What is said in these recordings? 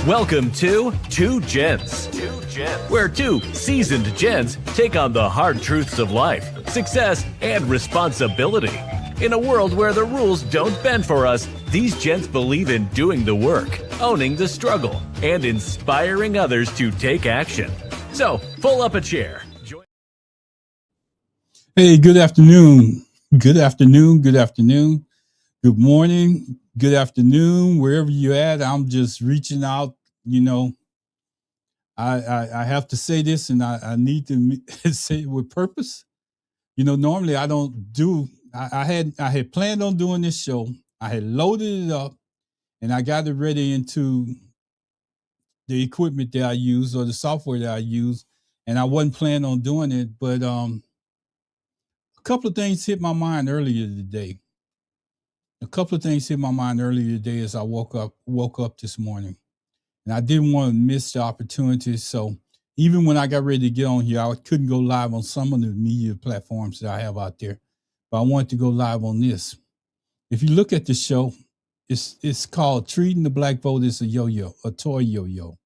Welcome to Two Gents, where two seasoned gents take on the hard truths of life, success, and responsibility. In a world where the rules don't bend for us, these gents believe in doing the work, owning the struggle, and inspiring others to take action. So, pull up a chair. Hey, good afternoon. Good afternoon. Good afternoon. Good morning. Good afternoon. Wherever you're at, I'm just reaching out. You know, I have to say this, and I need to say it with purpose. You know, normally I don't do. I had planned on doing this show. I had loaded it up, and I got it ready into the equipment that I use or the software that I use, and I wasn't planning on doing it. But a couple of things hit my mind earlier today. As I woke up this morning. And I didn't want to miss the opportunity. So even when I got ready to get on here, I couldn't go live on some of the media platforms that I have out there. But I wanted to go live on this. If you look at the show, it's called Treating the Black Vote as a Yo-Yo, a toy yo-yo.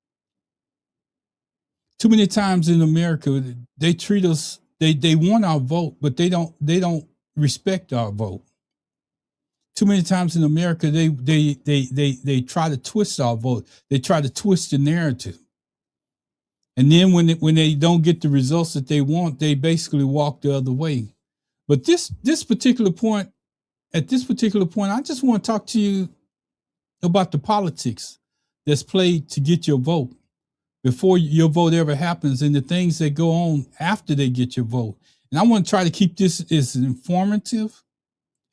Too many times in America, they treat us, they want our vote, but they don't respect our vote. Too many times in America, they try to twist our vote. They try to twist the narrative. And then when they don't get the results that they want, they basically walk the other way. But at this particular point, I just want to talk to you about the politics that's played to get your vote before your vote ever happens and the things that go on after they get your vote. And I want to try to keep this as informative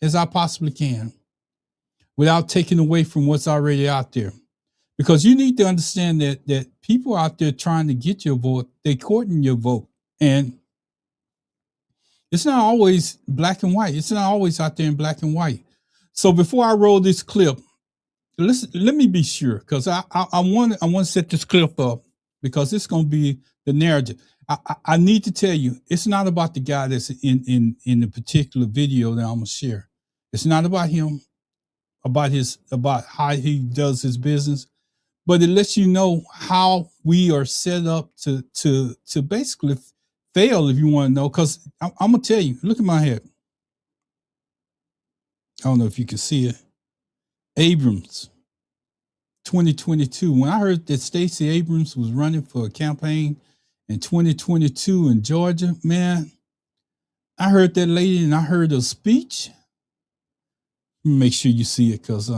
as I possibly can without taking away from what's already out there. Because you need to understand that people out there trying to get your vote, they're courting your vote. And it's not always black and white. It's not always out there in black and white. So before I roll this clip, let me be sure, because I want to set this clip up because it's going to be the narrative. I need to tell you, it's not about the guy that's in the particular video that I'm going to share. It's not about him, about how he does his business, but it lets you know how we are set up to basically fail, if you want to know. Because I'm gonna tell you, look at my head. I don't know if you can see it. Abrams, 2022. When I heard that Stacey Abrams was running for a campaign in 2022 in Georgia, man, I heard that lady and I heard her speech. Make sure you see it, because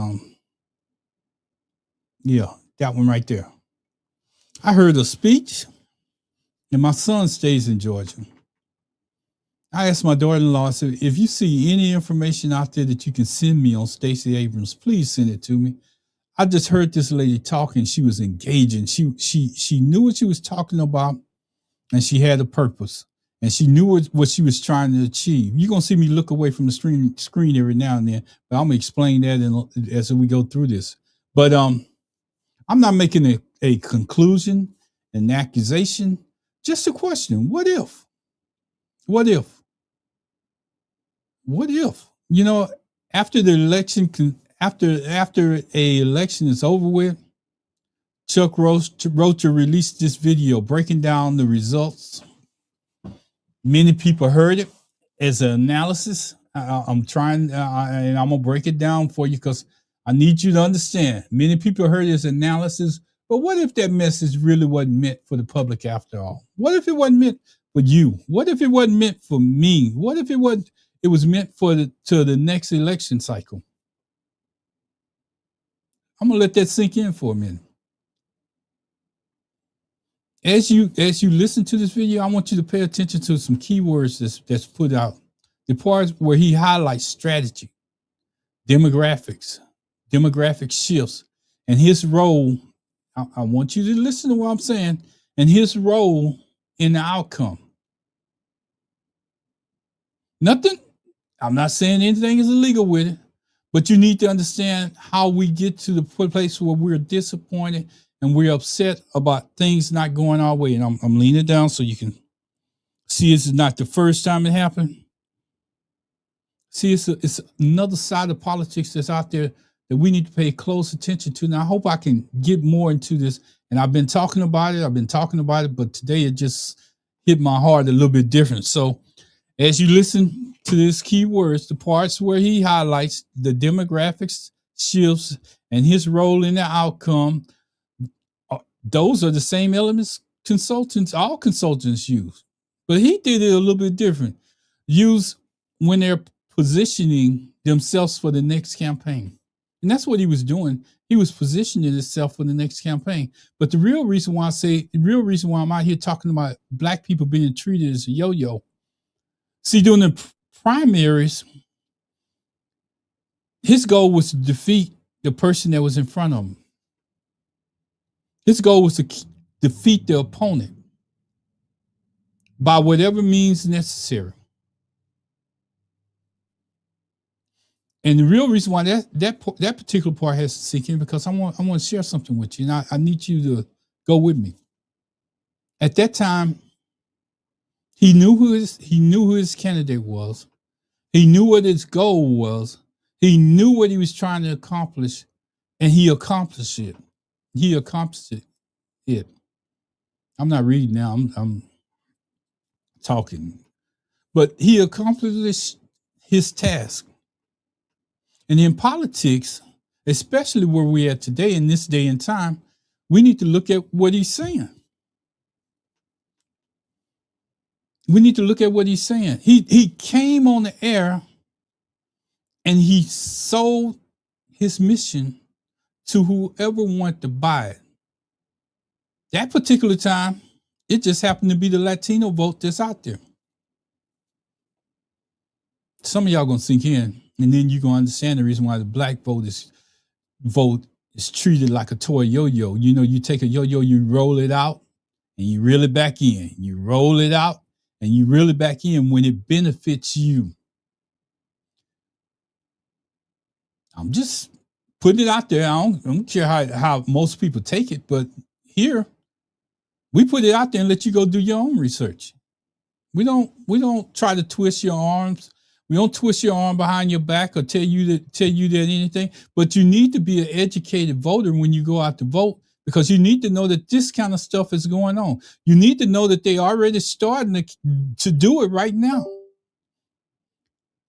yeah, that one right there. I heard a speech, and my son stays in Georgia. I asked my daughter-in-law, I said, if you see any information out there that you can send me on Stacey Abrams, please send it to me. I just heard this lady talking. She was engaging. She knew what she was talking about, and she had a purpose. And she knew what she was trying to achieve. You're going to see me look away from the screen every now and then, but I'm going to explain that as we go through this. But I'm not making a conclusion, an accusation, just a question. What if? What if? What if? You know, after the election, after a election is over with, Chuck Rocha released this video breaking down the results. Many people heard it as an analysis. I'm trying, and I'm going to break it down for you because I need you to understand. Many people heard it as analysis, but what if that message really wasn't meant for the public after all? What if it wasn't meant for you? What if it wasn't meant for me? What if it was meant for the next election cycle? I'm going to let that sink in for a minute. As you listen to this video, I want you to pay attention to some keywords that's put out. The parts where he highlights strategy, demographic shifts, and his role. I want you to listen to what I'm saying, and his role in the outcome. Nothing. I'm not saying anything is illegal with it, but you need to understand how we get to the place where we're disappointed and we're upset about things not going our way. And I'm leaning down so you can see this is not the first time it happened. See, it's another side of politics that's out there that we need to pay close attention to. And I hope I can get more into this. And I've been talking about it, but today it just hit my heart a little bit different. So as you listen to these key words, the parts where he highlights the demographics shifts and his role in the outcome, those are the same elements all consultants use. But he did it a little bit different. Use when they're positioning themselves for the next campaign. And that's what he was doing. He was positioning himself for the next campaign. But the real reason why I'm out here talking about black people being treated as a yo-yo. See, during the primaries, his goal was to defeat the person that was in front of him. His goal was to defeat the opponent by whatever means necessary. And the real reason why that particular part has to sink in, because I want to share something with you, and I need you to go with me. At that time, he knew who his candidate was. He knew what his goal was. He knew what he was trying to accomplish, and he accomplished it. I'm not reading now. I'm talking, but he accomplished his task. And in politics, especially where we're at today in this day and time, we need to look at what he's saying. He came on the air and he sold his mission to whoever wanted to buy it. That particular time, it just happened to be the Latino vote that's out there. Some of y'all gonna sink in, and then you're gonna understand the reason why the black vote is treated like a toy yo-yo. You know, you take a yo-yo, you roll it out, and you reel it back in. You roll it out, and you reel it back in when it benefits you. I'm just putting it out there. I don't care how most people take it, but here we put it out there and let you go do your own research. We don't try to twist your arms. We don't twist your arm behind your back or tell you that anything. But you need to be an educated voter when you go out to vote, because you need to know that this kind of stuff is going on. You need to know that they already starting to do it right now.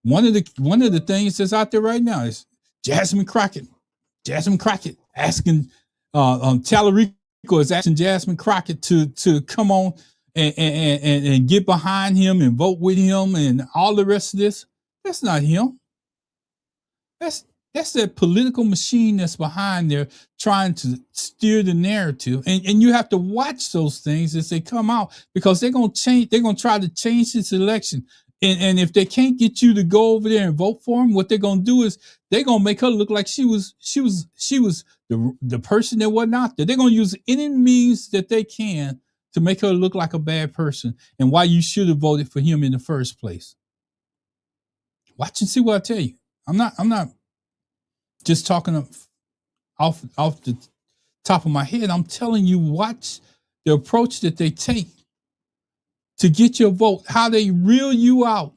One of the things that's out there right now is Jasmine Crockett asking Tallarico is asking Jasmine Crockett to come on and get behind him and vote with him and all the rest of this. That's not him. That's that political machine that's behind there trying to steer the narrative. And you have to watch those things as they come out, because they're gonna try to change this election. And if they can't get you to go over there and vote for him, what they're gonna do is they're gonna make her look like she was the person that wasn't out there. They're gonna use any means that they can to make her look like a bad person and why you should have voted for him in the first place. Watch and see what I tell you. I'm not just talking off the top of my head. I'm telling you, watch the approach that they take to get your vote, how they reel you out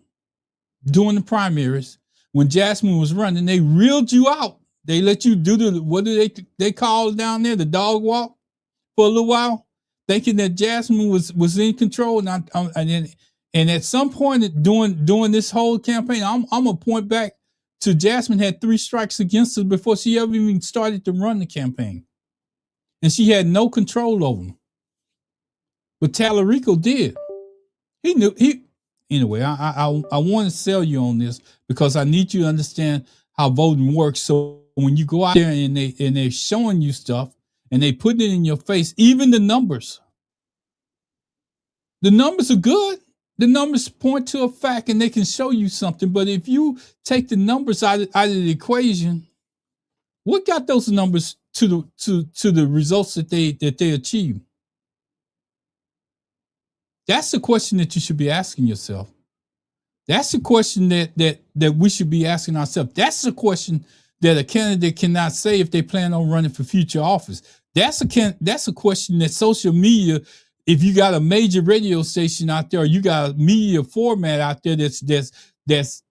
during the primaries. When Jasmine was running, they reeled you out. They let you do what do they call it down there, the dog walk, for a little while, thinking that Jasmine was in control. And at some point during this whole campaign, I'm gonna point back to Jasmine had 3 strikes against her before she ever even started to run the campaign, and she had no control over them. But Tallarico did. Anyway, I want to sell you on this, because I need you to understand how voting works. So when you go out there and they're showing you stuff and they put it in your face, even the numbers are good. The numbers point to a fact and they can show you something. But if you take the numbers out of the equation, what got those numbers to the results that they achieve? That's the question that you should be asking yourself. That's the question that we should be asking ourselves. That's the question that a candidate cannot say if they plan on running for future office. That's a question that social media, if you got a major radio station out there, or you got a media format out there that's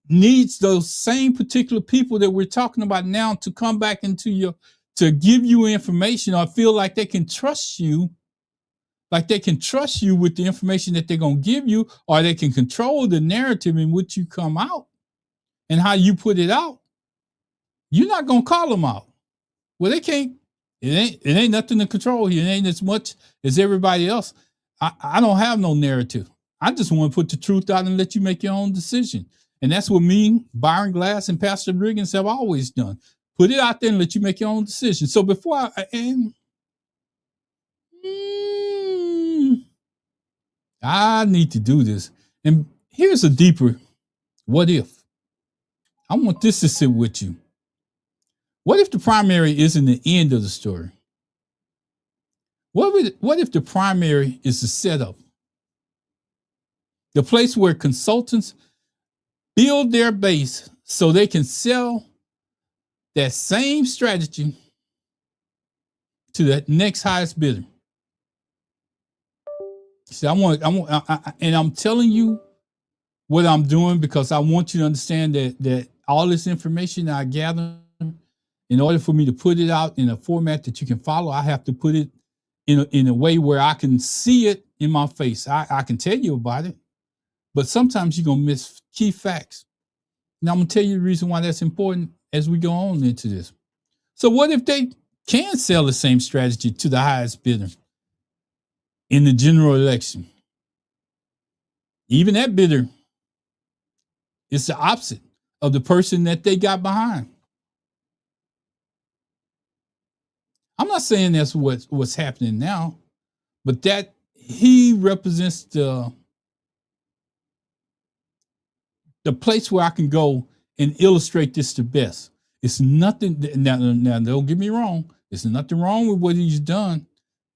needs those same particular people that we're talking about now to come back into your, to give you information or feel like they can trust you, with the information that they're going to give you, or they can control the narrative in which you come out and how you put it out. You're not going to call them out. Well, they can't. It ain't nothing to control here. It ain't as much as everybody else. I don't have no narrative. I just want to put the truth out and let you make your own decision. And that's what me, Byron Glass, and Pastor Riggins have always done. Put it out there and let you make your own decision. So before I need to do this. And here's a deeper what if. I want this to sit with you. What if the primary isn't the end of the story? What if the primary is the setup? The place where consultants build their base so they can sell that same strategy to the next highest bidder. See, and I'm telling you what I'm doing because I want you to understand that all this information that I gather, in order for me to put it out in a format that you can follow, I have to put it in a way where I can see it in my face. I can tell you about it, but sometimes you're going to miss key facts. Now, I'm going to tell you the reason why that's important as we go on into this. So what if they can sell the same strategy to the highest bidder in the general election? Even that bidder is the opposite of the person that they got behind. I'm not saying that's what's happening now, but that he represents the place where I can go and illustrate this the best. It's nothing. Now, don't get me wrong. There's nothing wrong with what he's done.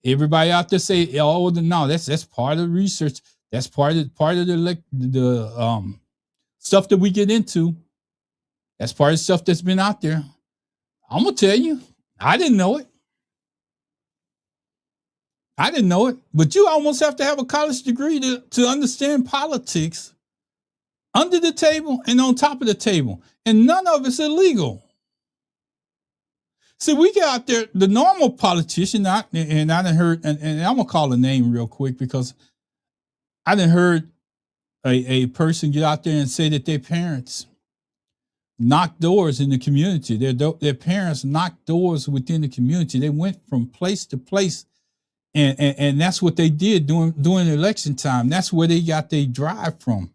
Everybody out there say, "Oh, no, that's part of the research. That's part of the stuff that we get into. That's part of the stuff that's been out there." I'm gonna tell you, I didn't know it. But you almost have to have a college degree to understand politics under the table and on top of the table. And none of it's illegal. See, we get out there, the normal politician, and I done heard, and I'm going to call a name real quick because I done heard a person get out there and say that their parents knocked doors in the community. Their parents knocked doors within the community. They went from place to place. And that's what they did during election time. That's where they got their drive from.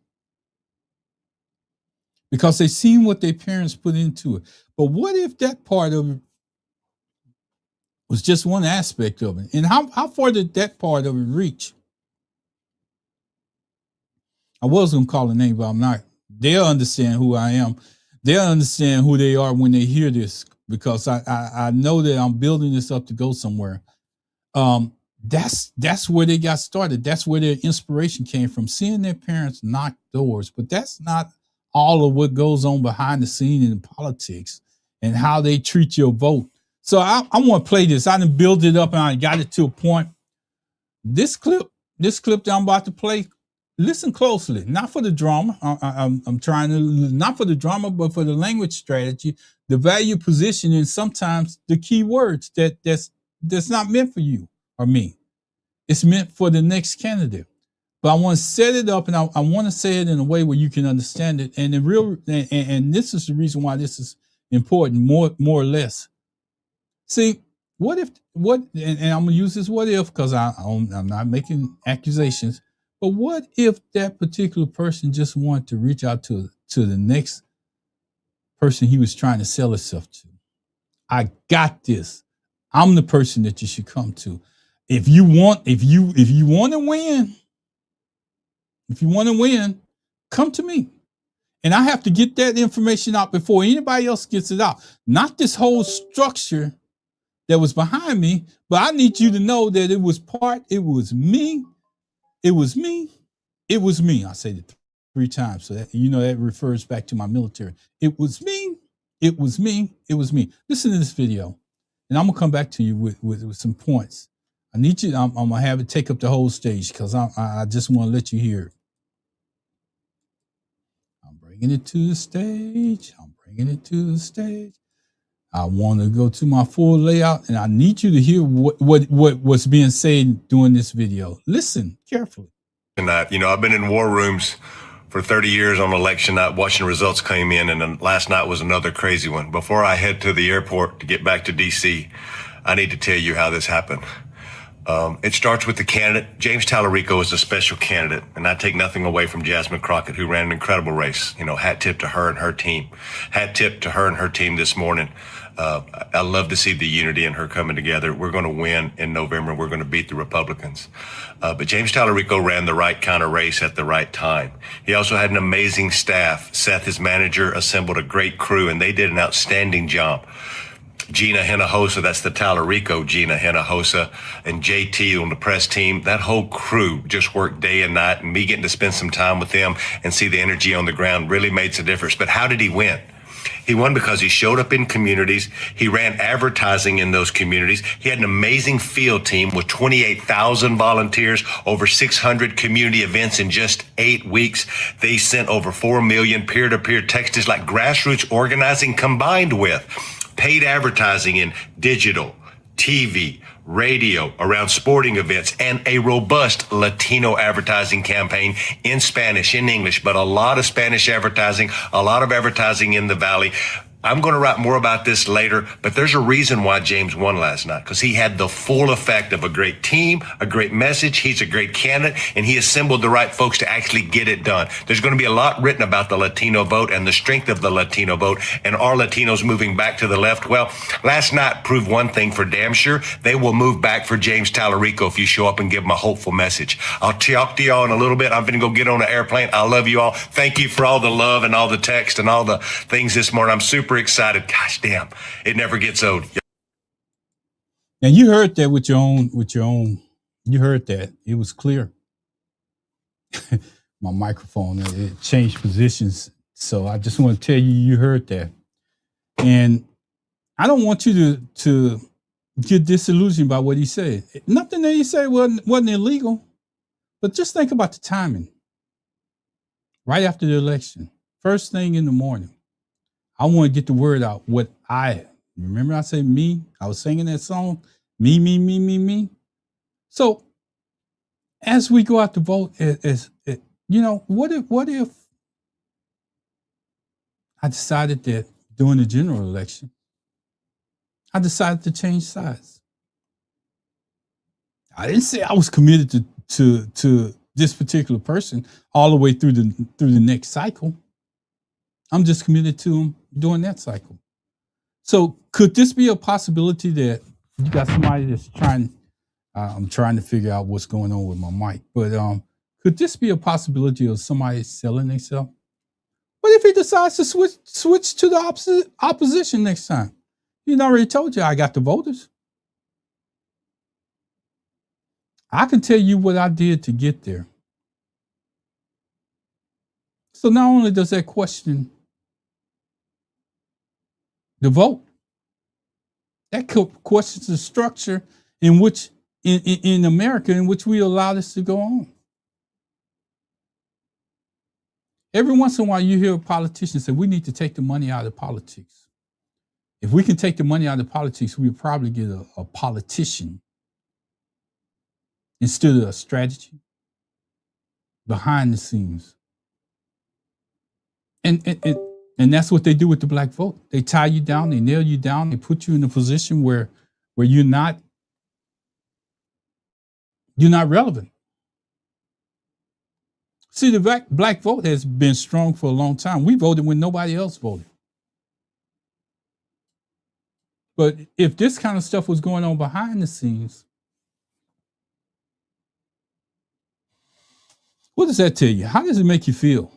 Because they seen what their parents put into it. But what if that part of it was just one aspect of it? And how far did that part of it reach? I was going to call a name, but I'm not. They'll understand who I am. They'll understand who they are when they hear this, because I know that I'm building this up to go somewhere. That's where they got started. That's where their inspiration came from, seeing their parents knock doors. But that's not all of what goes on behind the scene in politics and how they treat your vote. So I want to play this. I didn't build it up and I got it to a point. This clip that I'm about to play, listen closely, not for the drama. I'm trying to, not for the drama, but for the language strategy, the value position, and sometimes the key words that's not meant for you or me. It's meant for the next candidate. But I want to set it up, and I want to say it in a way where you can understand it. And and this is the reason why this is important, more or less. See, and I'm gonna use this what if because I'm not making accusations. But what if that particular person just wanted to reach out to the next person he was trying to sell himself to? I got this. I'm the person that you should come to. If you want to win, come to me. And I have to get that information out before anybody else gets it out. Not this whole structure that was behind me, but I need you to know that it was me. I said it 3 times. So that refers back to my military. It was me. Listen to this video. And I'm going to come back to you with some points. I need you, I'm going to have it take up the whole stage because I just want to let you hear it. I'm bringing bringing it to the stage. I'm bringing it to the stage. I want to go to my full layout, and I need you to hear what's being said during this video. Listen carefully. Tonight, I've been in war rooms for 30 years on election night, watching results come in, and then last night was another crazy one. Before I head to the airport to get back to D.C., I need to tell you how this happened. It starts with the candidate. James Tallarico is a special candidate, and I take nothing away from Jasmine Crockett, who ran an incredible race. Hat tip to her and her team. Hat tip to her and her team this morning. I love to see the unity in her coming together. We're going to win in November. We're going to beat the Republicans. But James Tallarico ran the right kind of race at the right time. He also had an amazing staff. Seth, his manager, assembled a great crew, and they did an outstanding job. Gina Hinojosa, that's the Tallarico Gina Hinojosa, and JT on the press team, that whole crew just worked day and night, and me getting to spend some time with them and see the energy on the ground really made some difference. But how did he win? He won because he showed up in communities. He ran advertising in those communities. He had an amazing field team with 28,000 volunteers, over 600 community events in just 8 weeks. They sent over 4 million peer-to-peer texts, like grassroots organizing combined with paid advertising in digital, TV, radio, around sporting events, and a robust Latino advertising campaign in Spanish, in English, but a lot of Spanish advertising, a lot of advertising in the Valley. I'm going to write more about this later, but there's a reason why James won last night, because he had the full effect of a great team, a great message. He's a great candidate, and he assembled the right folks to actually get it done. There's going to be a lot written about the Latino vote and the strength of the Latino vote, and are Latinos moving back to the left? Well, last night proved one thing for damn sure. They will move back for James Tallarico if you show up and give them a hopeful message. I'll talk to y'all in a little bit. I'm going to go get on an airplane. I love you all. Thank you for all the love and all the text and all the things this morning. I'm super excited. Gosh damn, it never gets old. And you heard that with your own. You heard that. It was clear. My microphone, it changed positions. So I just want to tell you, you heard that. And I don't want you to get disillusioned by what he said. Nothing that he said wasn't illegal, but just think about the timing. Right after the election, first thing in the morning, I want to get the word out. Remember I said me? I was singing that song, me. So as we go out to vote, what if I decided that during the general election, I decided to change sides? I didn't say I was committed to this particular person all the way through the next cycle. I'm just committed to him during that cycle. So could this be a possibility that you got somebody that's I'm trying to figure out what's going on with my mic, but could this be a possibility of somebody selling themselves? What if he decides to switch to the opposition next time? He already told you I got the voters. I can tell you what I did to get there. So not only does that question the vote, that questions the structure in which in America in which we allow this to go on. Every once in a while you hear politicians say we need to take the money out of politics. If we can take the money out of politics, we'll probably get a politician instead of a strategy behind the scenes. And that's what they do with the black vote. They tie you down, they nail you down, they put you in a position where you're not relevant. See, the black vote has been strong for a long time. We voted when nobody else voted. But if this kind of stuff was going on behind the scenes, what does that tell you? How does it make you feel?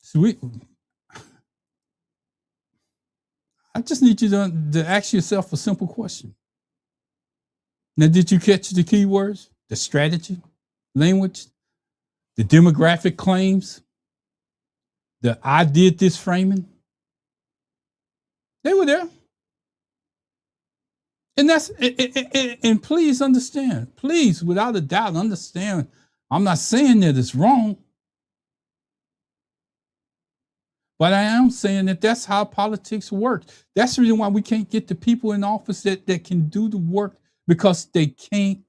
See, I just need you to ask yourself a simple question. Now, did you catch the keywords? The strategy, language, the demographic claims, the I did this framing? They were there. And please understand, please, without a doubt, understand, I'm not saying that it's wrong. But I am saying that that's how politics works. That's the reason why we can't get the people in office that can do the work, because they can't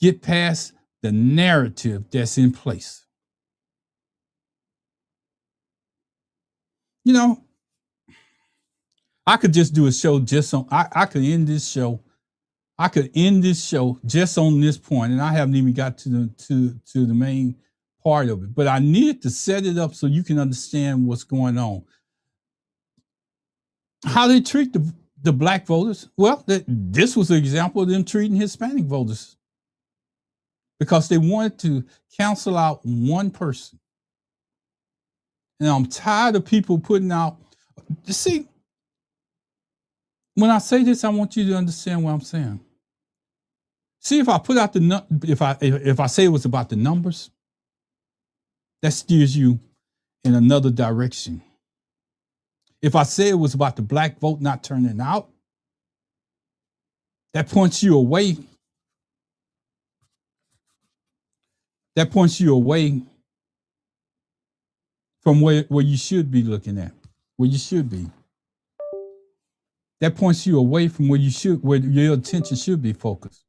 get past the narrative that's in place. You know, I could just do a show just on, I could end this show. I could end this show just on this point, and I haven't even got to the main part of it. But I needed to set it up so you can understand what's going on. How they treat the black voters. Well, this was an example of them treating Hispanic voters, because they wanted to cancel out one person. And I'm tired of people putting out. See, when I say this, I want you to understand what I'm saying. See, if I put out if I say it was about the numbers, that steers you in another direction. If I say it was about the black vote not turning out, that points you away. That points you away from where you should be looking at, where you should be. That points you away from where your attention should be focused.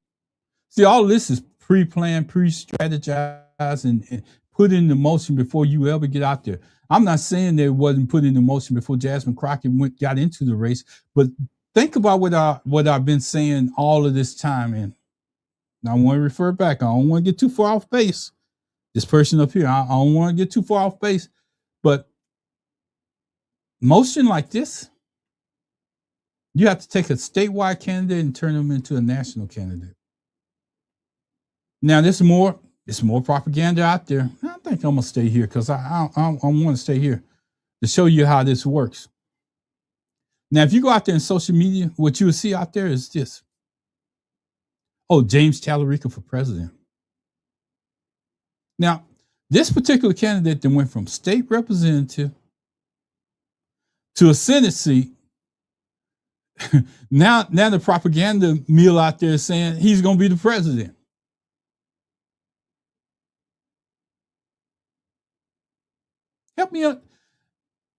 See, all this is pre-planned, pre-strategized, and put into motion before you ever get out there. I'm not saying that it wasn't put into motion before Jasmine Crockett got into the race, but think about what I've been saying all of this time. And I want to refer back. I don't want to get too far off base. This person up here, I don't want to get too far off base, but motion like this, you have to take a statewide candidate and turn them into a national candidate. Now, it's more propaganda out there. I think I'm gonna stay here because I want to stay here to show you how this works. Now, if you go out there in social media, what you will see out there is this. Oh, James Tallarico for president. Now, this particular candidate that went from state representative to a Senate seat, now the propaganda mill out there is saying he's going to be the president. Help me out.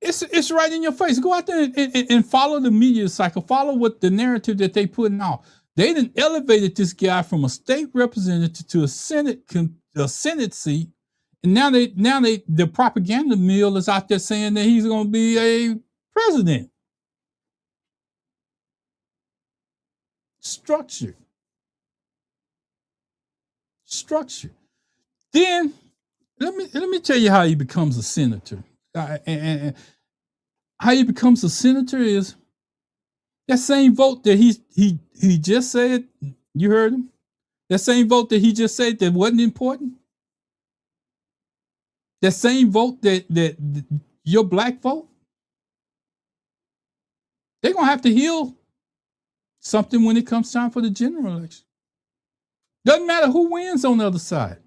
It's right in your face. Go out there and follow the media cycle. Follow what the narrative that they putting out. They done elevated this guy from a state representative to a Senate seat, and now the propaganda mill is out there saying that he's going to be a president. Structure. Then let me tell you how he becomes a senator. And how he becomes a senator is that same vote that he just said. You heard him. That same vote that he just said that wasn't important. That same vote that your black vote. They're gonna have to heal something when it comes time for the general election. Doesn't matter who wins on the other side.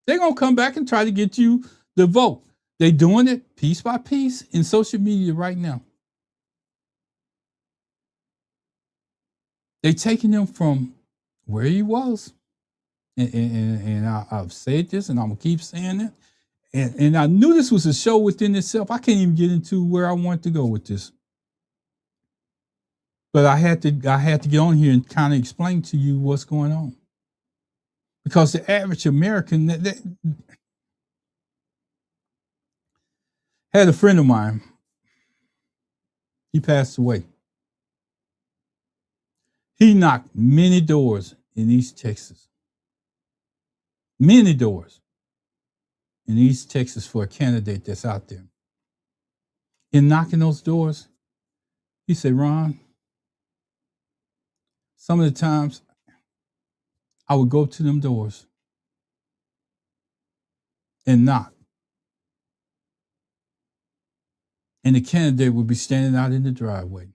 They're gonna come back and try to get you the vote. They're doing it piece by piece in social media right now. They're taking him from where he was. And I've said this, and I'm going to keep saying it. And I knew this was a show within itself. I can't even get into where I want to go with this. But I had to get on here and kind of explain to you what's going on. Because the average American... had a friend of mine. He passed away. He knocked many doors in East Texas. Many doors in East Texas for a candidate that's out there. In knocking those doors, he said, Ron, some of the times I would go to them doors and knock. And the candidate would be standing out in the driveway.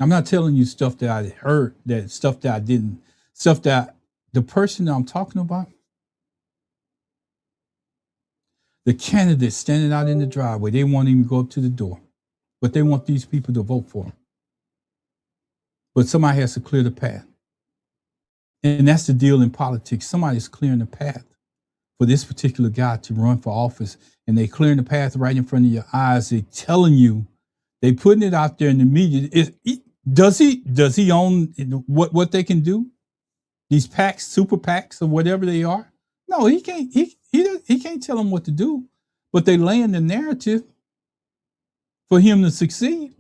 I'm not telling you stuff that I heard, that stuff that I didn't, stuff that the person that I'm talking about, the candidate standing out in the driveway, they won't even go up to the door, but they want these people to vote for them. But somebody has to clear the path. And that's the deal in politics. Somebody's clearing the path for this particular guy to run for office, and they clearing the path right in front of your eyes. They telling you, they putting it out there in the media. Does he own what they can do? These PACs, super PACs, or whatever they are? No, he can't. He can't tell them what to do. But they laying the narrative for him to succeed.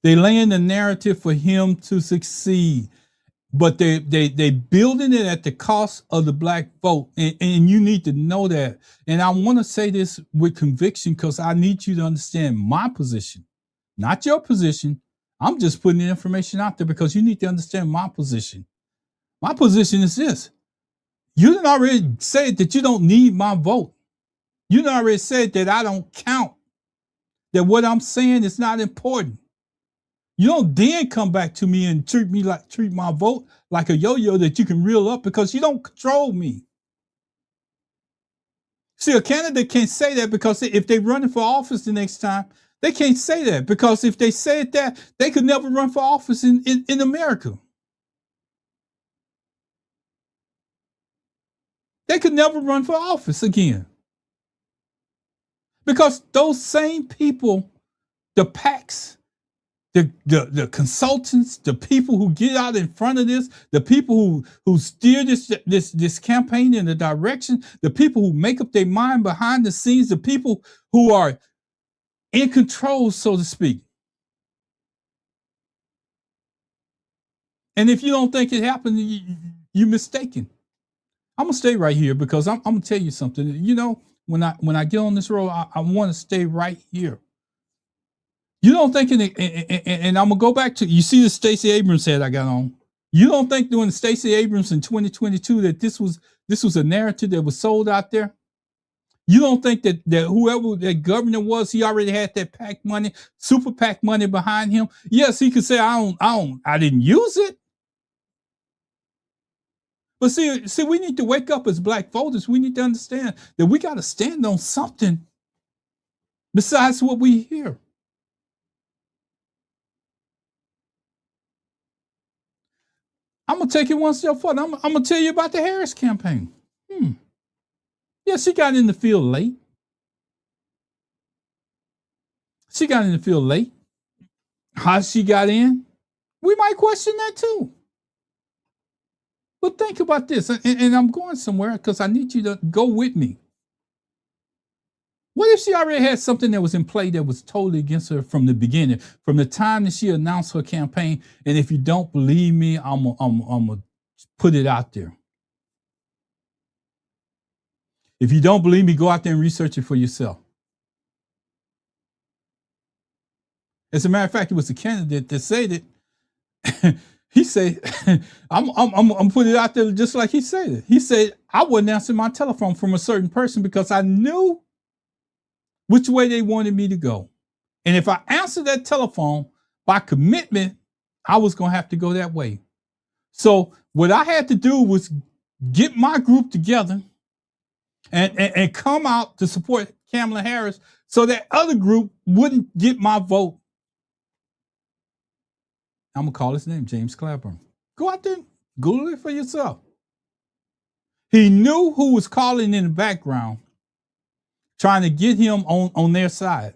They laying the narrative for him to succeed. But they building it at the cost of the black vote. And you need to know that. And I want to say this with conviction because I need you to understand my position, not your position. I'm just putting the information out there because you need to understand my position. My position is this. You done already said that you don't need my vote. You done already said that I don't count, that what I'm saying is not important. You don't then come back to me and treat my vote like a yo-yo that you can reel up because you don't control me. See, a candidate can't say that because if they're running for office the next time, they can't say that because if they said that, they could never run for office in America. They could never run for office again. Because those same people, the PACs, the consultants, the people who get out in front of this, the people who steer this campaign in the direction, the people who make up their mind behind the scenes, the people who are in control, so to speak. And if you don't think it happened, you're mistaken. I'm gonna stay right here because I'm gonna tell you something. You know, when I get on this road, I want to stay right here. You don't think, and I'm gonna go back to, you see the Stacey Abrams head I got on. You don't think doing Stacey Abrams in 2022 that this was a narrative that was sold out there? You don't think that whoever that governor was, he already had that PAC money, super PAC money behind him? Yes, he could say, I didn't use it. But see, we need to wake up as black voters. We need to understand that we got to stand on something besides what we hear. I'm going to take it one step further. I'm going to tell you about the Harris campaign. Yeah, she got in the field late. How she got in, we might question that too. But think about this, and I'm going somewhere because I need you to go with me. What if she already had something that was in play that was totally against her from the beginning, from the time that she announced her campaign? And if you don't believe me, I'm gonna put it out there. If you don't believe me, go out there and research it for yourself. As a matter of fact, it was the candidate that said it. He said, I'm putting it out there just like he said it. He said, I wasn't answering my telephone from a certain person because I knew which way they wanted me to go. And if I answered that telephone by commitment, I was going to have to go that way. So what I had to do was get my group together and come out to support Kamala Harris so that other group wouldn't get my vote. I'm going to call his name, James Claiborne. Go out there, Google it for yourself. He knew who was calling in the background, trying to get him on their side.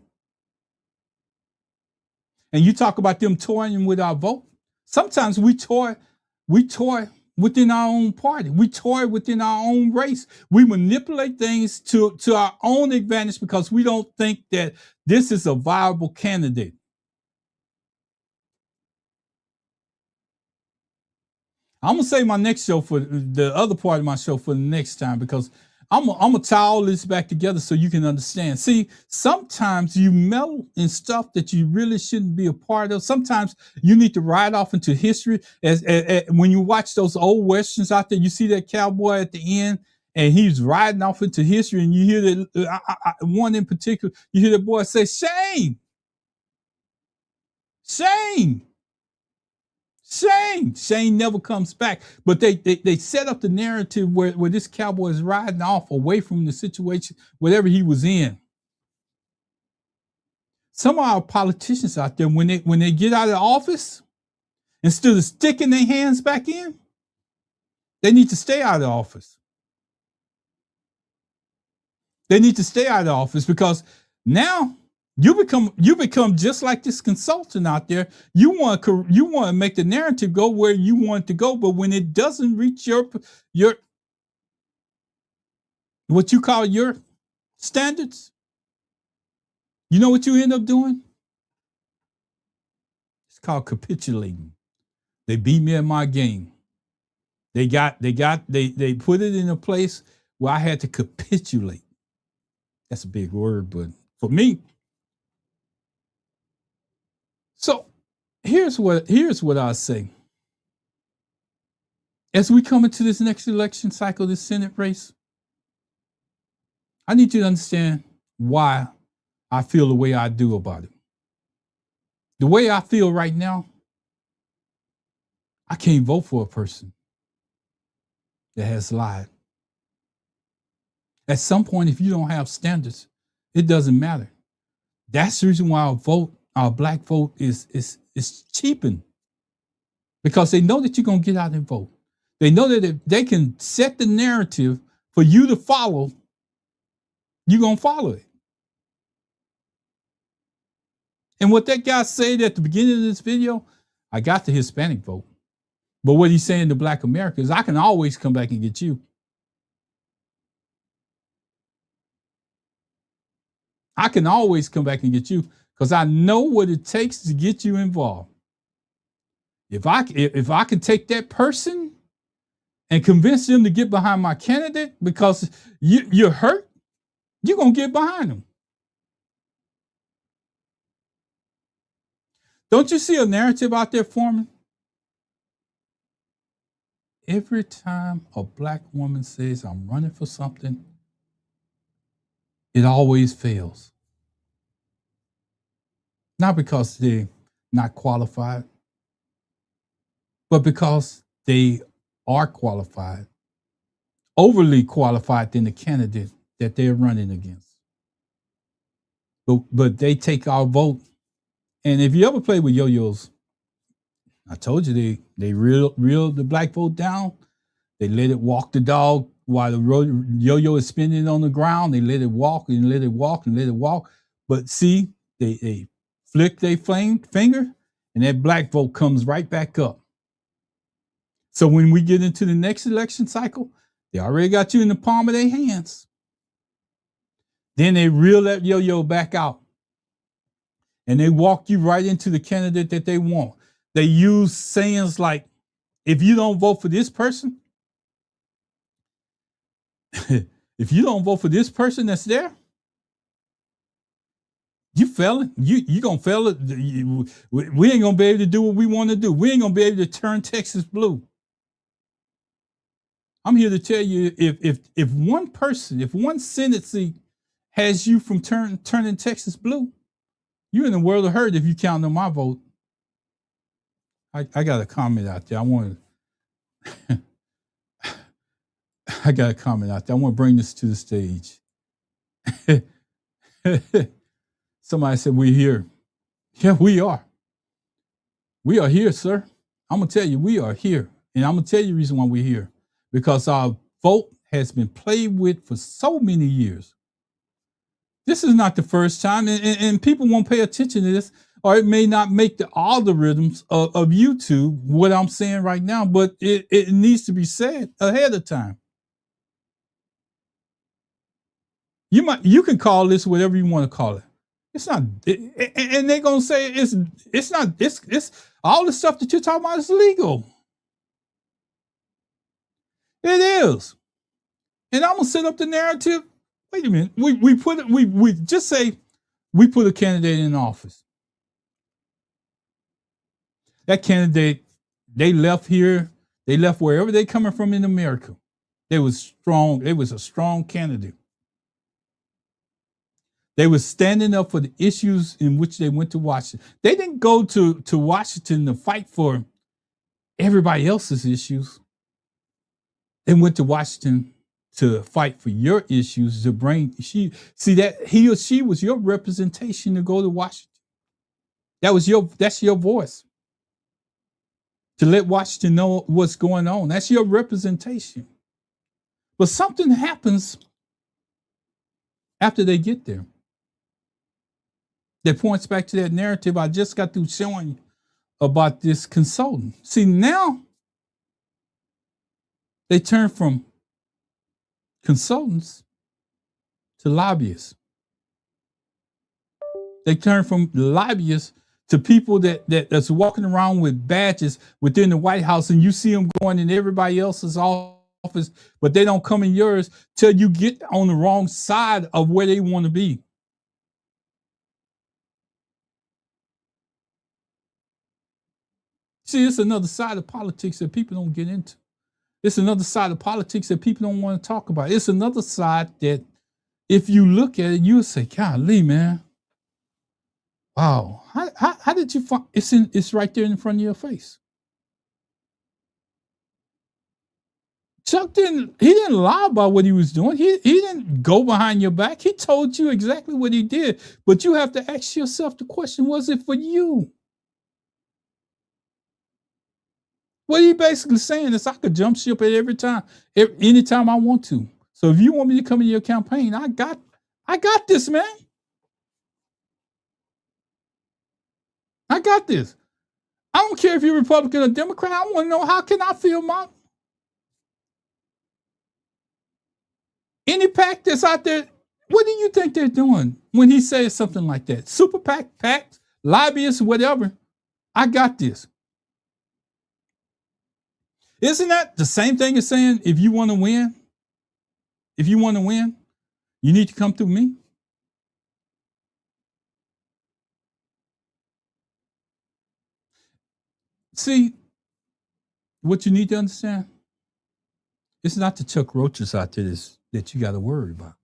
And you talk about them toying with our vote. Sometimes we toy within our own party. We toy within our own race. We manipulate things to our own advantage because we don't think that this is a viable candidate. I'm going to save my next show for the other part of my show for the next time because I'm going to tie all this back together so you can understand. See, sometimes you meddle in stuff that you really shouldn't be a part of. Sometimes you need to ride off into history. As when you watch those old Westerns out there, you see that cowboy at the end and he's riding off into history and you hear that one in particular, you hear the boy say, shame, shame. Shane never comes back. But they set up the narrative where this cowboy is riding off away from the situation, whatever he was in. Some of our politicians out there, when they get out of office, instead of sticking their hands back in, they need to stay out of office. They need to stay out of office because now you become just like this consultant out there. You want to make the narrative go where you want it to go, but when it doesn't reach your what you call your standards, you know what you end up doing? It's called capitulating. They beat me at my game. They put it in a place where I had to capitulate. That's a big word, but for me. So here's what I say. As we come into this next election cycle, this Senate race, I need you to understand why I feel the way I do about it. The way I feel right now, I can't vote for a person that has lied. At some point, if you don't have standards, it doesn't matter. That's the reason why our black vote is cheapened. Because they know that you're going to get out and vote. They know that if they can set the narrative for you to follow, you're going to follow it. And what that guy said at the beginning of this video, I got the Hispanic vote. But what he's saying to Black America is I can always come back and get you. I can always come back and get you because I know what it takes to get you involved. If I can take that person and convince them to get behind my candidate because you're hurt, you're going to get behind them. Don't you see a narrative out there forming? Every time a black woman says, I'm running for something, it always fails. Not because they're not qualified, but because they are qualified, overly qualified than the candidate that they're running against. But they take our vote. And if you ever play with yo-yos, I told you they reel the black vote down. They let it walk the dog while the yo-yo is spinning on the ground. They let it walk and let it walk and let it walk. But see, they flick their finger and that black vote comes right back up. So when we get into the next election cycle, they already got you in the palm of their hands. Then they reel that yo-yo back out. And they walk you right into the candidate that they want. They use sayings like, if you don't vote for this person, if you don't vote for this person that's there, you failing. You gonna fail it. We ain't gonna be able to do what we want to do. We ain't gonna be able to turn Texas blue. I'm here to tell you, if one person, if one Senate seat has you from turning Texas blue, you're in the world of hurt if you count on my vote. I got a comment out there. I got a comment out there. I want to bring this to the stage. Somebody said, we're here. Yeah, we are. We are here, sir. I'm going to tell you, we are here. And I'm going to tell you the reason why we're here. Because our vote has been played with for so many years. This is not the first time, and people won't pay attention to this, or it may not make the algorithms of YouTube what I'm saying right now, but it needs to be said ahead of time. You can call this whatever you want to call it. It's not, and they're gonna say it's not. It's all the stuff that you're talking about is legal. It is, and I'm gonna set up the narrative. Wait a minute. We just say we put a candidate in office. That candidate, they left here. They left wherever they coming from in America. They was strong. They was a strong candidate. They was standing up for the issues in which they went to Washington. They didn't go to Washington to fight for everybody else's issues. They went to Washington to fight for your issues, to bring that he or she was your representation to go to Washington. That's your voice. To let Washington know what's going on. That's your representation. But something happens after they get there. That points back to that narrative I just got through showing you about this consultant. See, now they turn from consultants to lobbyists. They turn from lobbyists to people that's walking around with badges within the White House, and you see them going in everybody else's office, but they don't come in yours till you get on the wrong side of where they want to be. See, it's another side of politics that people don't get into. It's another side of politics that people don't want to talk about. It's another side that if you look at it, you'll say, golly, man, wow, how did you find it's right there in front of your face. Chuck didn't lie about what he was doing. He didn't go behind your back. He told you exactly what he did. But you have to ask yourself the question, was it for you? What he basically saying is I could jump ship at anytime I want to. So if you want me to come in your campaign, I got this, man. I got this. I don't care if you're Republican or Democrat. I want to know, how can I feel any PAC that's out there? What do you think they're doing when he says something like that? Super PAC, PACs, lobbyists, whatever. I got this. Isn't that the same thing as saying, if you want to win, you need to come through me? See, what you need to understand, it's not the Chuck Roaches out there that you got to worry about.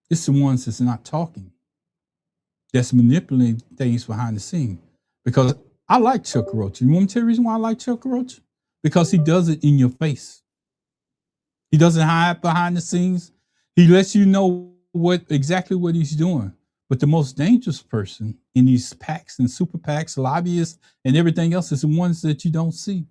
It's the ones that's not talking, that's manipulating things behind the scene. Because I like Chuck Roach. You want me to tell you the reason why I like Chuck Roach? Because he does it in your face. He doesn't hide behind the scenes. He lets you know exactly what he's doing. But the most dangerous person in these PACs and super PACs, lobbyists, and everything else is the ones that you don't see.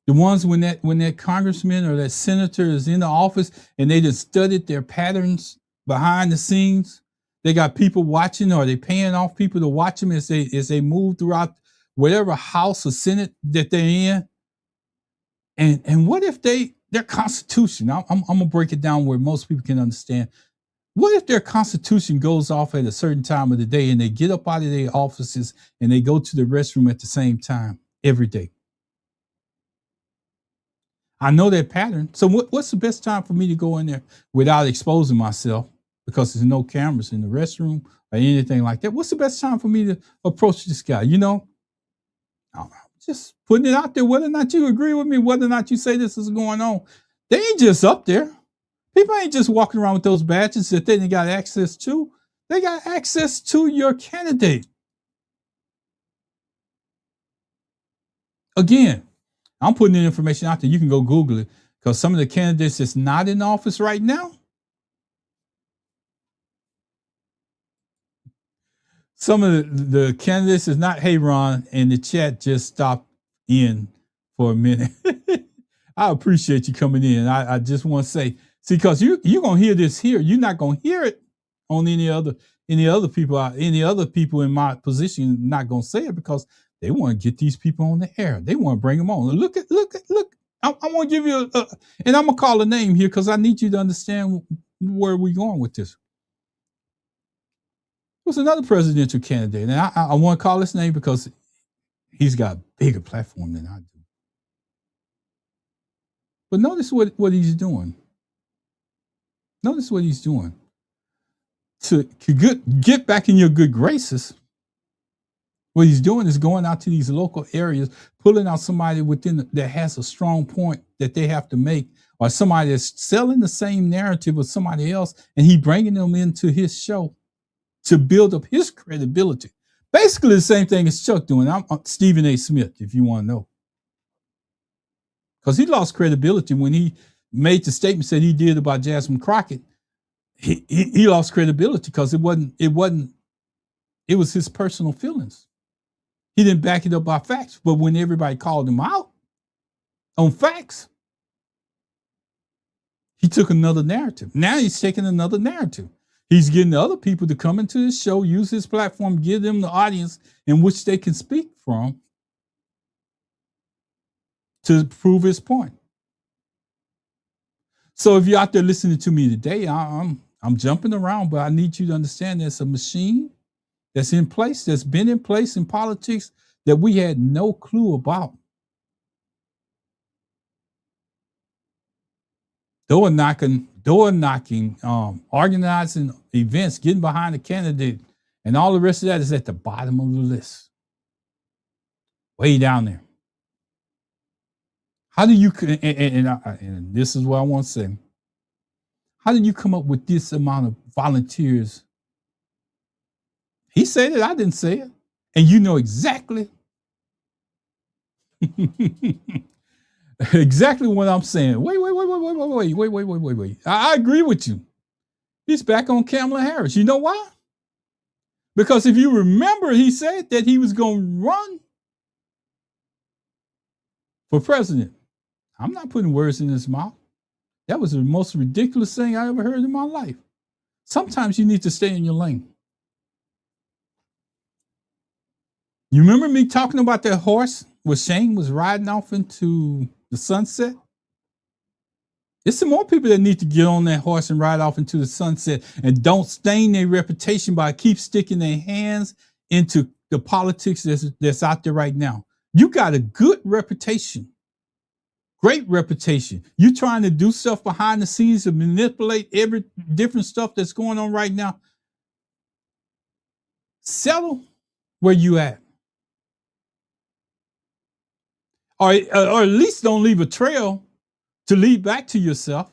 The ones when that congressman or that senator is in the office and they just studied their patterns behind the scenes. They got people watching, or they paying off people to watch them as they move throughout whatever House or Senate that they're in. And what if their Constitution, I'm going to break it down where most people can understand. What if their Constitution goes off at a certain time of the day and they get up out of their offices and they go to the restroom at the same time every day? I know that pattern. So what's the best time for me to go in there without exposing myself, because there's no cameras in the restroom or anything like that? What's the best time for me to approach this guy? I'm just putting it out there, whether or not you agree with me, whether or not you say this is going on. They ain't just up there. People ain't just walking around with those badges that they ain't got access to. They got access to your candidate. Again, I'm putting the information out there. You can go Google it, because some of the candidates that's not in office right now, some of the candidates is not, hey, Ron, and the chat just stopped in for a minute. I appreciate you coming in. I just want to say, see, because you're going to hear this here. You're not going to hear it on any other people in my position not going to say it, because they want to get these people on the air. They want to bring them on. Look. I want to give you and I'm going to call a name here because I need you to understand where we're going with this. There's another presidential candidate, and I want to call his name because he's got a bigger platform than I do. But notice what he's doing. Notice what he's doing. To get back in your good graces, what he's doing is going out to these local areas, pulling out somebody that has a strong point that they have to make, or somebody that's selling the same narrative of somebody else, and he bringing them into his show to build up his credibility. Basically the same thing as Chuck doing. I'm Stephen A. Smith, if you want to know. Because he lost credibility when he made the statements that he did about Jasmine Crockett. He lost credibility because it was his personal feelings. He didn't back it up by facts. But when everybody called him out on facts, He took another narrative. Now he's taking another narrative. He's getting other people to come into his show, use his platform, give them the audience in which they can speak from to prove his point. So if you're out there listening to me today, I'm jumping around, but I need you to understand there's a machine that's in place, that's been in place in politics that we had no clue about. Door knocking, organizing events, getting behind a candidate, and all the rest of that is at the bottom of the list, way down there. How do you, and this is what I want to say, how did you come up with this amount of volunteers? He said it, I didn't say it. And you know exactly exactly what I'm saying. Wait. I agree with you. He's back on Kamala Harris. You know why? Because if you remember, he said that he was going to run for president. I'm not putting words in his mouth. That was the most ridiculous thing I ever heard in my life. Sometimes you need to stay in your lane. You remember me talking about that horse where Shane was riding off into the sunset? There's some more people that need to get on that horse and ride off into the sunset and don't stain their reputation by keep sticking their hands into the politics that's out there right now. You got a good reputation, great reputation. You trying to do stuff behind the scenes to manipulate every different stuff that's going on right now. Settle where you at. Or at least don't leave a trail to lead back to yourself.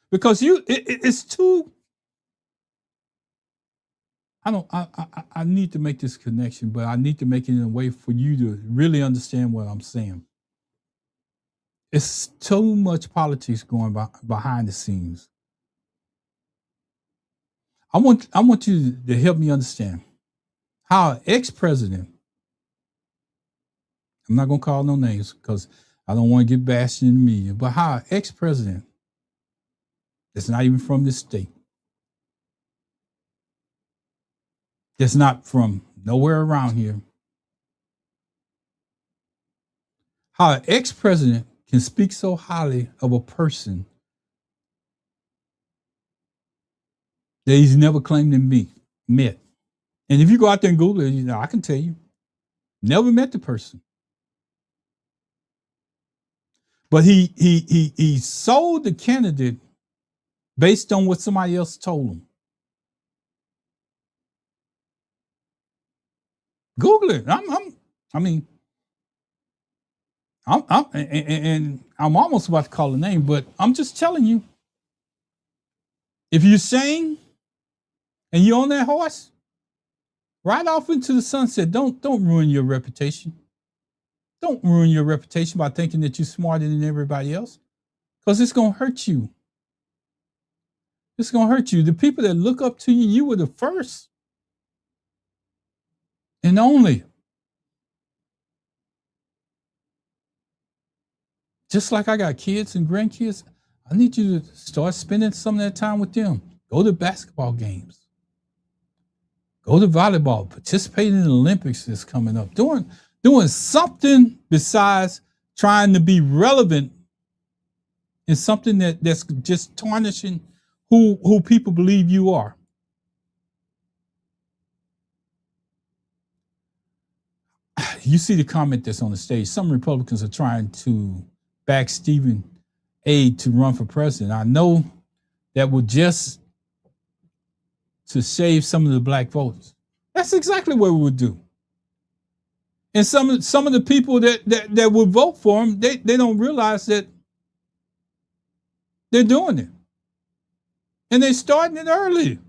Because it's too, I need to make this connection, but I need to make it in a way for you to really understand what I'm saying. It's too much politics going behind the scenes. I want you to help me understand how an ex-president, I'm not going to call no names because I don't want to get bashed in the media, but how an ex-president that's not even from this state, that's not from nowhere around here, how an ex-president can speak so highly of a person that he's never claimed to met. And if you go out there and Google it, I can tell you, never met the person. But he sold the candidate based on what somebody else told him. Google it. I'm almost about to call a name, but I'm just telling you, if you're sane and you're on that horse, ride off into the sunset. Don't ruin your reputation. Don't ruin your reputation by thinking that you're smarter than everybody else, because it's going to hurt you. It's going to hurt you. The people that look up to you, you were the first and only. Just like I got kids and grandkids, I need you to start spending some of that time with them. Go to basketball games. Go to volleyball. Participate in the Olympics that's coming up. Doing something besides trying to be relevant in something that's just tarnishing who people believe you are. You see the comment that's on the stage. Some Republicans are trying to back Stephen A. to run for president. I know that would just to save some of the black voters. That's exactly what we would do. And some of the people that would vote for him, they don't realize that they're doing it. And they're starting it early.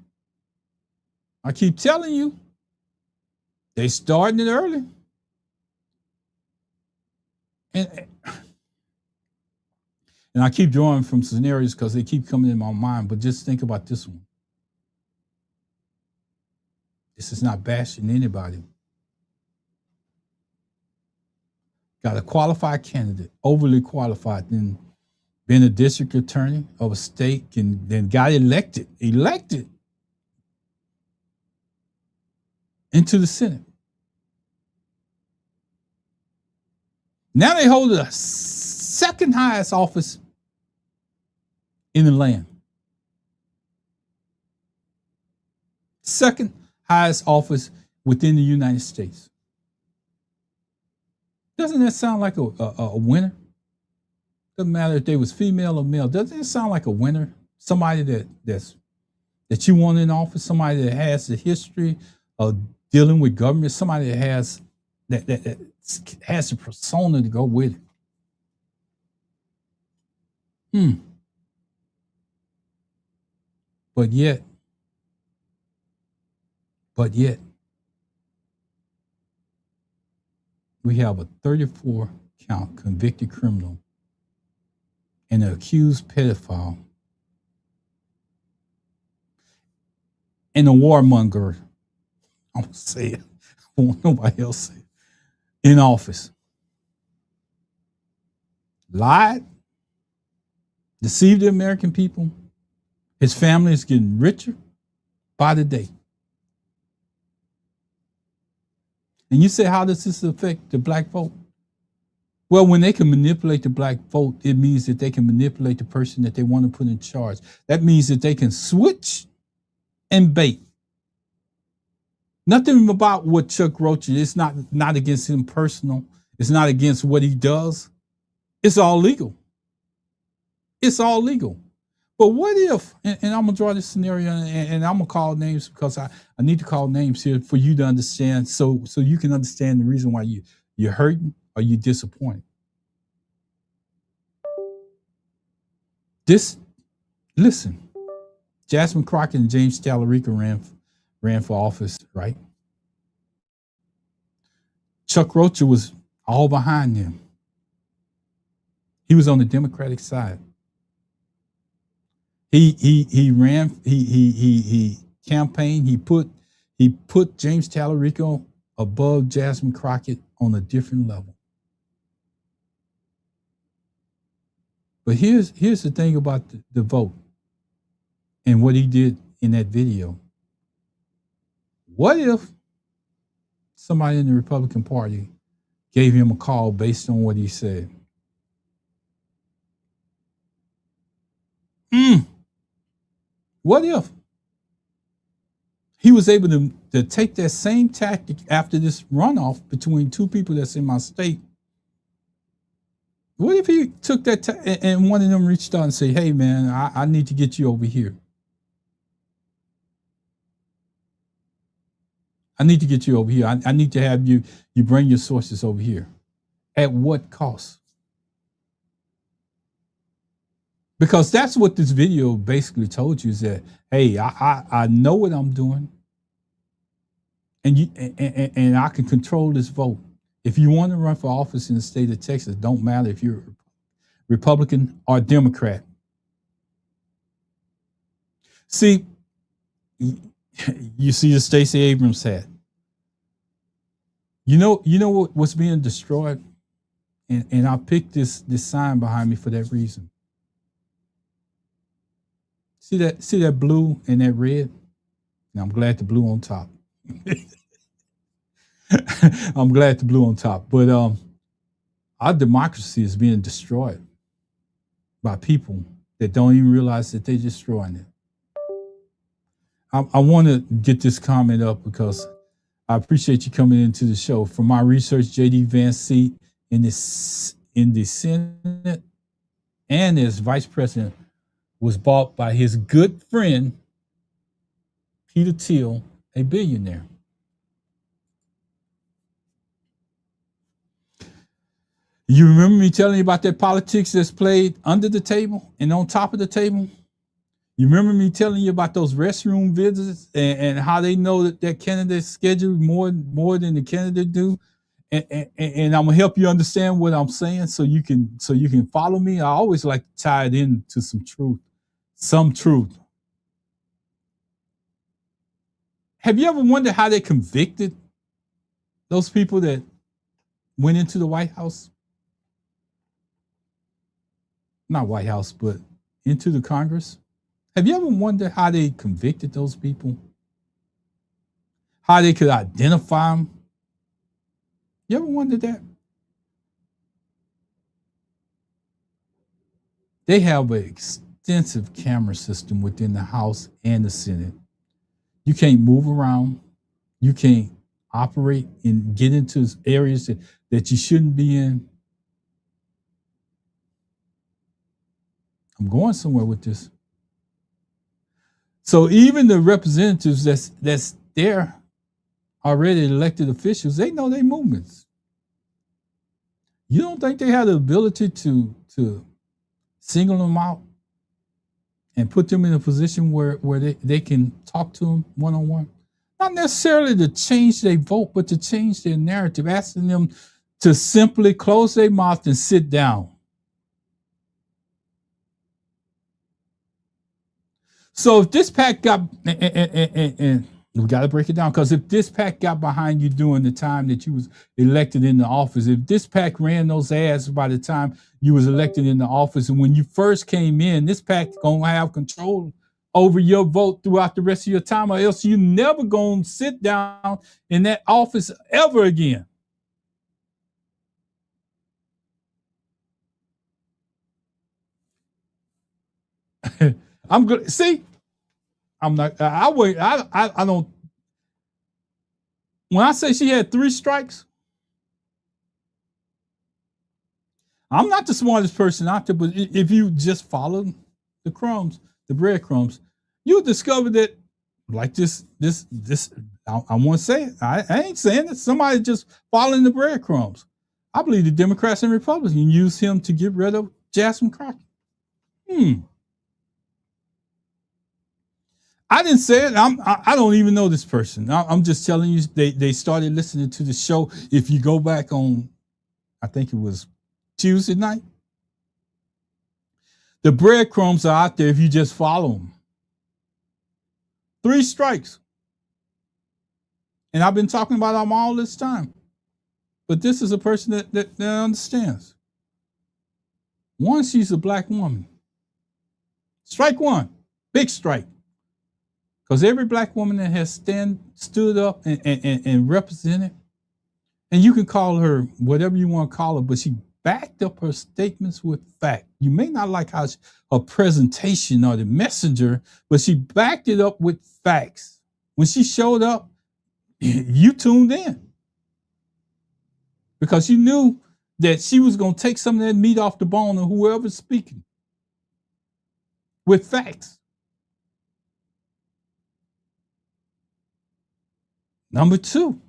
I keep telling you, they're starting it early. And I keep drawing from scenarios because they keep coming in my mind, but just think about this one. This is not bashing anybody. got a qualified candidate, overly qualified, then been a district attorney of a state, and then got elected into the Senate. Now they hold the second highest office in the land. Second highest office within the United States. Doesn't that sound like a winner? Doesn't matter if they was female or male. Doesn't it sound like a winner? Somebody that you want in office, somebody that has the history of dealing with government, somebody that has that has the persona to go with it. But yet, we have a 34 count convicted criminal and an accused pedophile and a warmonger. I'm gonna say it. I want nobody else to say it. In office. Lied, deceived the American people. His family is getting richer by the day. And you say, how does this affect the black vote? Well, when they can manipulate the black vote, it means that they can manipulate the person that they want to put in charge. That means that they can switch and bait. Nothing about what Chuck Roach is. It's not against him personal. It's not against what he does. It's all legal. It's all legal. But what if, and I'm going to draw this scenario, and I'm going to call names because I need to call names here for you to understand, so you can understand the reason why you're hurting or you're disappointed. Listen, Jasmine Crockett and James Tallarico ran for office, right? Chuck Rocha was all behind them. He was on the Democratic side. He ran. He campaigned. He put James Tallarico above Jasmine Crockett on a different level. But here's the thing about the vote and what he did in that video. What if somebody in the Republican Party gave him a call based on what he said? What if he was able to take that same tactic after this runoff between two people that's in my state? What if he took that and one of them reached out and said, hey, man, I need to get you over here. I need to get you over here. I need to have you bring your sources over here. At what cost? Because that's what this video basically told you, is that, hey, I know what I'm doing, and I can control this vote. If you want to run for office in the state of Texas, don't matter if you're Republican or Democrat. See, you see the Stacey Abrams hat. You know what's being destroyed? And I picked this sign behind me for that reason. See that blue and that red? And I'm glad the blue on top. I'm glad the blue on top. But our democracy is being destroyed by people that don't even realize that they're destroying it. I want to get this comment up because I appreciate you coming into the show. For my research, J.D. Vance seat in the Senate and as vice president was bought by his good friend, Peter Thiel, a billionaire. You remember me telling you about that politics that's played under the table and on top of the table? You remember me telling you about those restroom visits and how they know that their candidate's scheduled more than the candidate do? And I'm gonna help you understand what I'm saying so you can follow me. I always like to tie it into some truth. Have you ever wondered how they convicted those people that went into the White House, not White House, but into the Congress. Have you ever wondered how they convicted those people? How they could identify them? You ever wondered that? They have an extensive camera system within the House and the Senate. You can't move around. You can't operate and get into areas that you shouldn't be in. I'm going somewhere with this. So even the representatives that's there, already elected officials, they know their movements. You don't think they have the ability to single them out and put them in a position where they can talk to them one-on-one? Not necessarily to change their vote, but to change their narrative, asking them to simply close their mouth and sit down. So if this pack got, and we got to break it down, because if this pack got behind you during the time that you was elected in the office, if this pack ran those ads by the time you was elected in the office, and when you first came in, this pack gonna have control over your vote throughout the rest of your time, or else you never gonna sit down in that office ever again. I'm good. See, I'm not. I wait. I don't. When I say she had 3 strikes, I'm not the smartest person out there. But if you just follow the crumbs, the breadcrumbs, you'll discover that, like this. I want to say it. I ain't saying it. Somebody just following the breadcrumbs. I believe the Democrats and Republicans use him to get rid of Jasmine Crockett. I didn't say it. I don't even know this person. I'm just telling you, they started listening to the show. If you go back on, I think it was Tuesday night, the breadcrumbs are out there if you just follow them. 3 strikes. And I've been talking about them all this time. But this is a person that understands. One, she's a black woman. Strike 1, big strike. Because every black woman that has stood up and represented, and you can call her whatever you want to call her, but she backed up her statements with fact. You may not like how her presentation or the messenger, but she backed it up with facts. When she showed up, you tuned in. Because you knew that she was going to take some of that meat off the bone of whoever's speaking with facts. Number 2,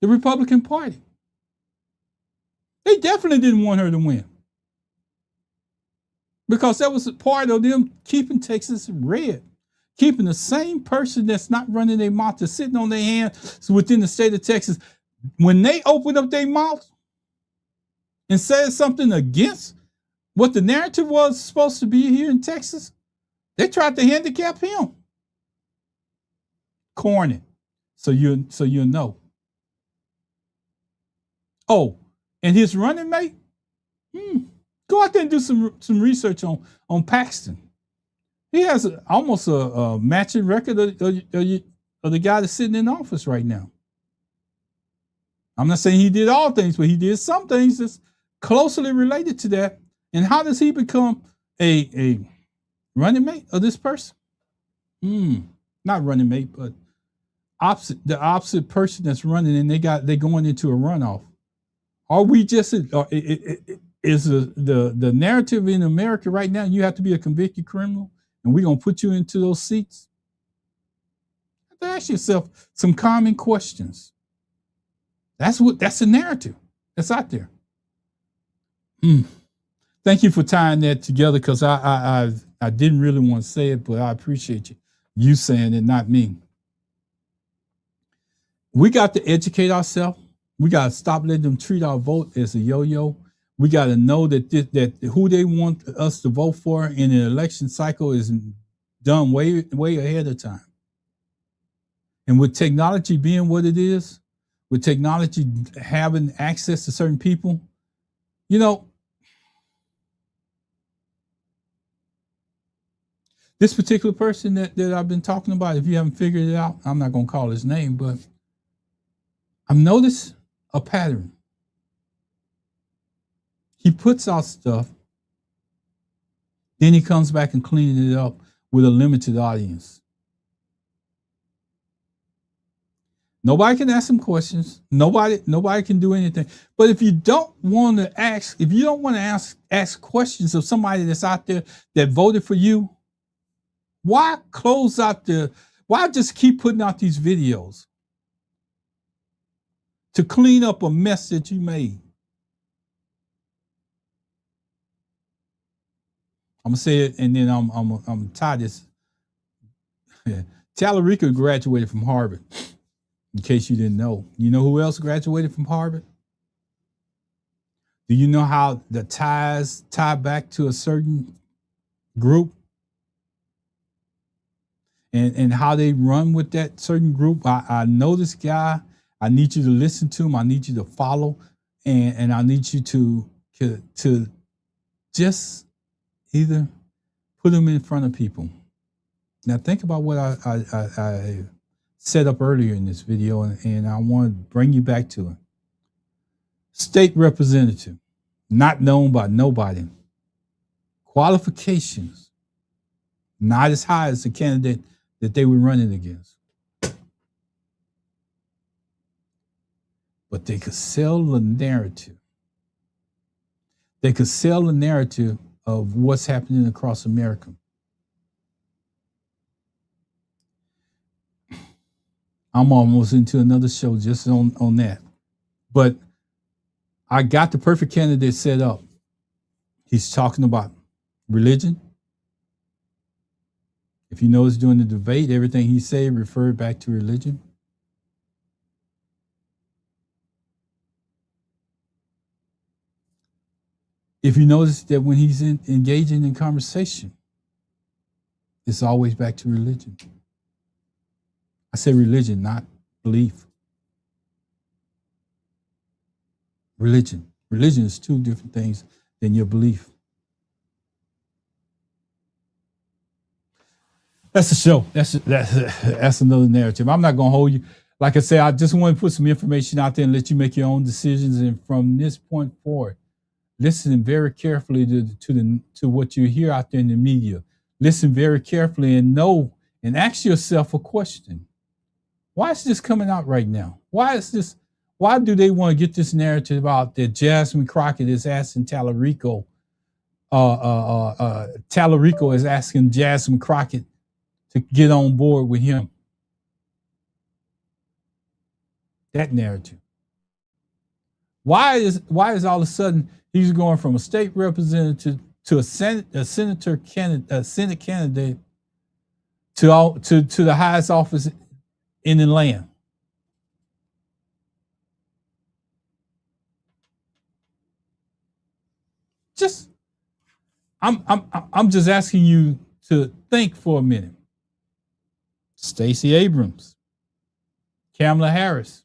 the Republican Party. They definitely didn't want her to win, because that was a part of them keeping Texas red, keeping the same person that's not running their mouth, that's sitting on their hands within the state of Texas. When they opened up their mouth and said something against what the narrative was supposed to be here in Texas, they tried to handicap him. Corny. So you know. Oh, and his running mate? Go out there and do some research on Paxton. He has almost a matching record of the guy that's sitting in office right now. I'm not saying he did all things, but he did some things that's closely related to that. And how does he become a running mate of this person? Not running mate, but the opposite person that's running, and they going into a runoff. Are we just is the narrative in America right now? You have to be a convicted criminal, and we're gonna put you into those seats. You have to ask yourself some common questions. That's the narrative that's out there. Thank you for tying that together, because I didn't really want to say it, but I appreciate you saying it, not me. We got to educate ourselves. We got to stop letting them treat our vote as a yo-yo. We got to know that who they want us to vote for in an election cycle is done way ahead of time. And with technology being what it is, with technology having access to certain people, you know, this particular person that I've been talking about, if you haven't figured it out, I'm not going to call his name, but I've noticed a pattern. He puts out stuff, then he comes back and cleaning it up with a limited audience. Nobody can ask him questions. Nobody can do anything. But if you don't want to ask questions of somebody that's out there that voted for you, why just keep putting out these videos to clean up a mess that you made? I'm gonna say it, and then I'm tie this. Tallarico graduated from Harvard. In case you didn't know, you know who else graduated from Harvard? Do you know how the ties tie back to a certain group, and how they run with that certain group? I know this guy. I need you to listen to him. I need you to follow, and I need you to just either put him in front of people. Now think about what I set up earlier in this video, and I want to bring you back to it. State representative, not known by nobody. Qualifications, not as high as the candidate that they were running against. But they could sell the narrative. They could sell the narrative of what's happening across America. I'm almost into another show just on that. But I got the perfect candidate set up. He's talking about religion. If you notice during the debate, everything he said referred back to religion. If you notice that when he's engaging in conversation, it's always back to religion. I say religion, not belief. Religion. Religion is two different things than your belief. That's the show. That's another narrative. I'm not going to hold you. Like I said, I just want to put some information out there and let you make your own decisions. And from this point forward, listen very carefully to what you hear out there in the media. Listen very carefully and know and ask yourself a question. Why is this coming out right now? Why do they want to get this narrative out that Jasmine Crockett is asking Tallarico? Tallarico is asking Jasmine Crockett to get on board with him. That narrative. Why is all of a sudden he's going from a state representative to a Senate candidate to the highest office in the land? I'm just asking you to think for a minute. Stacey Abrams, Kamala Harris.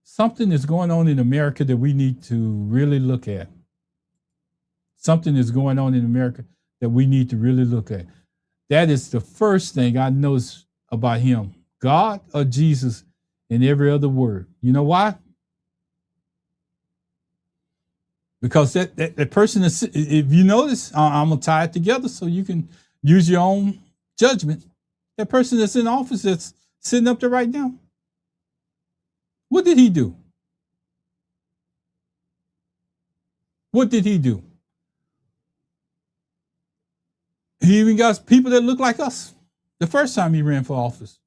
Something is going on in America that we need to really look at. Something is going on in America that we need to really look at. That is the first thing I notice about him. God or Jesus in every other word. You know why? Because that person is, if you notice, I'm going to tie it together so you can use your own judgment. That person that's in office that's sitting up there right now. What did he do? What did he do? He even got people that look like us the first time he ran for office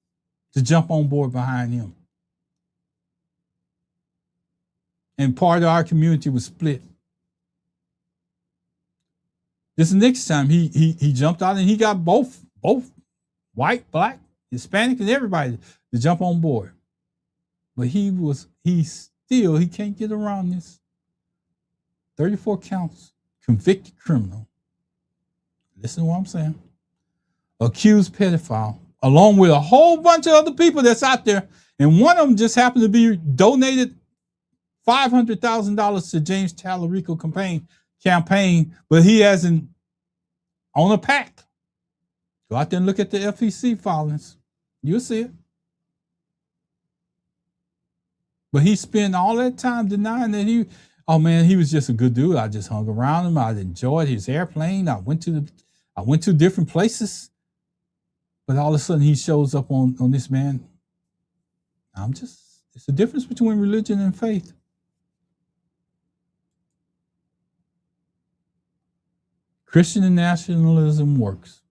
to jump on board behind him. And part of our community was split. This next time he jumped out and he got both white, black, Hispanic, and everybody to jump on board. But he can't get around this. 34 counts, convicted criminal. Listen to what I'm saying. Accused pedophile, along with a whole bunch of other people that's out there. And one of them just happened to be donated $500,000 to James Tallarico campaign, but he hasn't on a pack. Go out there and look at the FEC filings. You'll see it. But he spent all that time denying that he was just a good dude. I just hung around him. I enjoyed his airplane. I went to different places. But all of a sudden he shows up on this man. It's the difference between religion and faith. Christian nationalism works.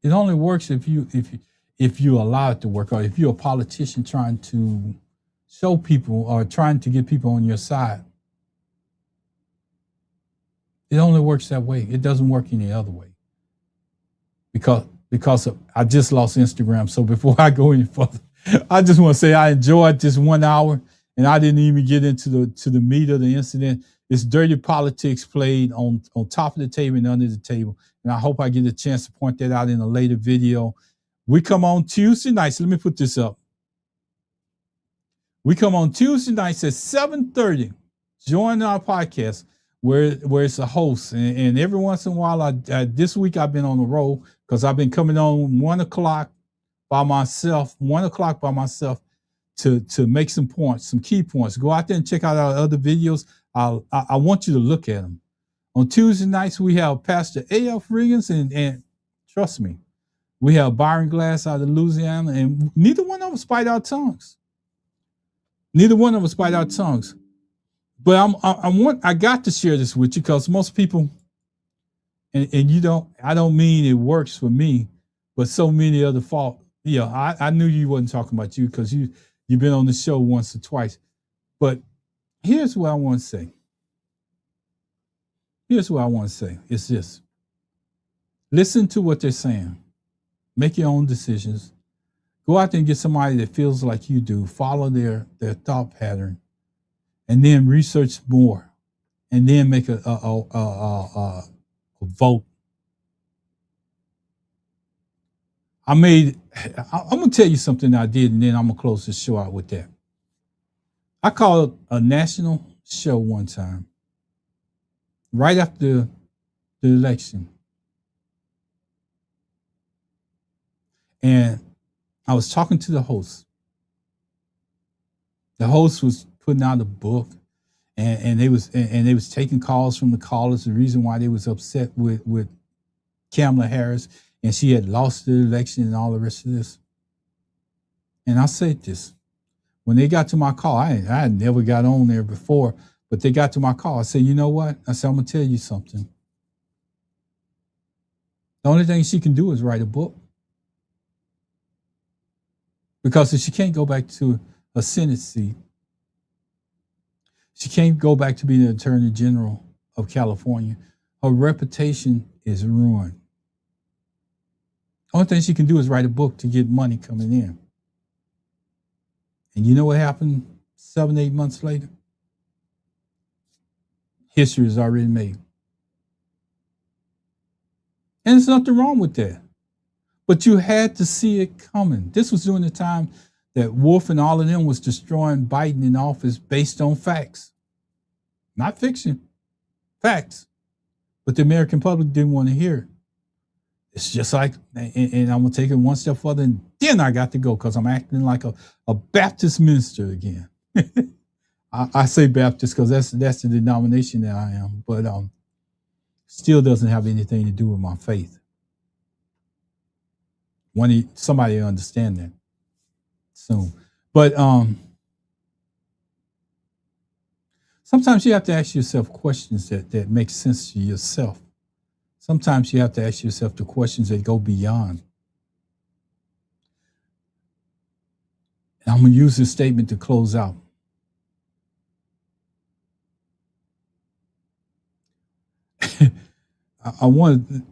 It only works if you allow it to work, or if you're a politician trying to show people or trying to get people on your side. It only works that way. It doesn't work any other way. Because I just lost Instagram. So before I go any further, I just want to say I enjoyed this 1 hour, and I didn't even get into the meat of the incident. It's dirty politics played on top of the table and under the table. And I hope I get a chance to point that out in a later video. We come on Tuesday nights. Let me put this up. We come on Tuesday nights at 7:30. Join our podcast where it's a host. And every once in a while, this week I've been on the road because I've been coming on 1 o'clock by myself to make some points, some key points. Go out there and check out our other videos. I want you to look at them. On Tuesday nights, we have Pastor A.F. Riggins, and trust me, we have Byron Glass out of Louisiana, and neither one of us bite our tongues. But I got to share this with you because most people, and I don't mean it works for me, but so many other fault. Yeah, I knew you wasn't talking about you because you've been on the show once or twice. But here's what I want to say. It's this. Listen to what they're saying. Make your own decisions. Go out there and get somebody that feels like you do. Follow their thought pattern. And then research more. And then make a vote. I'm going to tell you something I did, and then I'm going to close the show out with that. I called a national show one time, right after the election. And I was talking to the host. The host was putting out a book, and they was taking calls from the callers. The reason why they was upset with Kamala Harris, and she had lost the election and all the rest of this. And I said this. When they got to my call, I had never got on there before, but they got to my call. I said, you know what? I said, I'm going to tell you something. The only thing she can do is write a book. Because if she can't go back to a Senate seat, she can't go back to being the Attorney General of California, her reputation is ruined. The only thing she can do is write a book to get money coming in. And you know what happened 7-8 months later? History is already made. And there's nothing wrong with that. But you had to see it coming. This was during the time that Wolf and all of them was destroying Biden in office based on facts. Not fiction, facts. But the American public didn't want to hear it. It's just like, and I'm going to take it one step further, and then I got to go because I'm acting like a Baptist minister again. I say Baptist because that's the denomination that I am, but still doesn't have anything to do with my faith. Somebody will understand that soon. But sometimes you have to ask yourself questions that make sense to yourself. Sometimes you have to ask yourself the questions that go beyond. And I'm going to use this statement to close out. I wanted.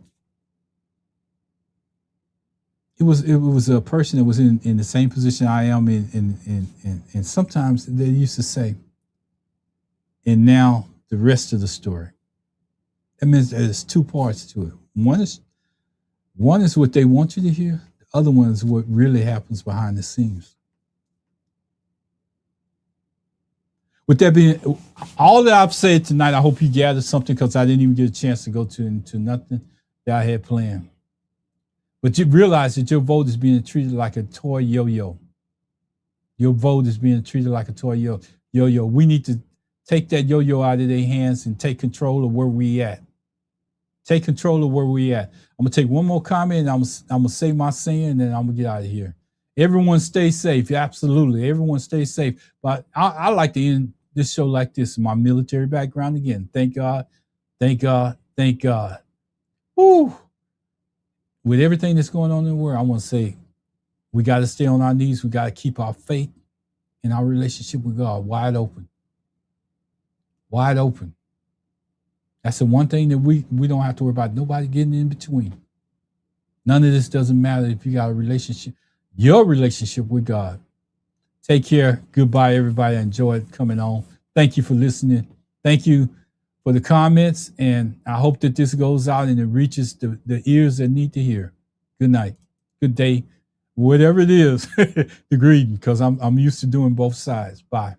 It was a person that was in the same position I am in, and sometimes they used to say, and now the rest of the story. That means there's two parts to it. One is what they want you to hear. The The other one is what really happens behind the scenes. With that being, all that I've said tonight, I hope you gathered something because I didn't even get a chance to go into nothing that I had planned. But you realize that your vote is being treated like a toy yo-yo. Your vote is being treated like a toy yo-yo. We need to take that yo-yo out of their hands and take control of where we at. Take control of where we at. I'm going to take one more comment and I'm going to say my saying and then I'm going to get out of here. Everyone stay safe. Absolutely. Everyone stay safe. But I like to end this show like this in my military background again. Thank God. Thank God. Thank God. Woo. With everything that's going on in the world, I want to say we got to stay on our knees. We got to keep our faith and our relationship with God wide open. Wide open. That's the one thing that we don't have to worry about. Nobody getting in between. None of this doesn't matter if you got a relationship, your relationship with God. Take care. Goodbye, everybody. I enjoyed coming on. Thank you for listening. Thank you for the comments. And I hope that this goes out and it reaches the ears that need to hear. Good night. Good day. Whatever it is, the greeting, because I'm used to doing both sides. Bye.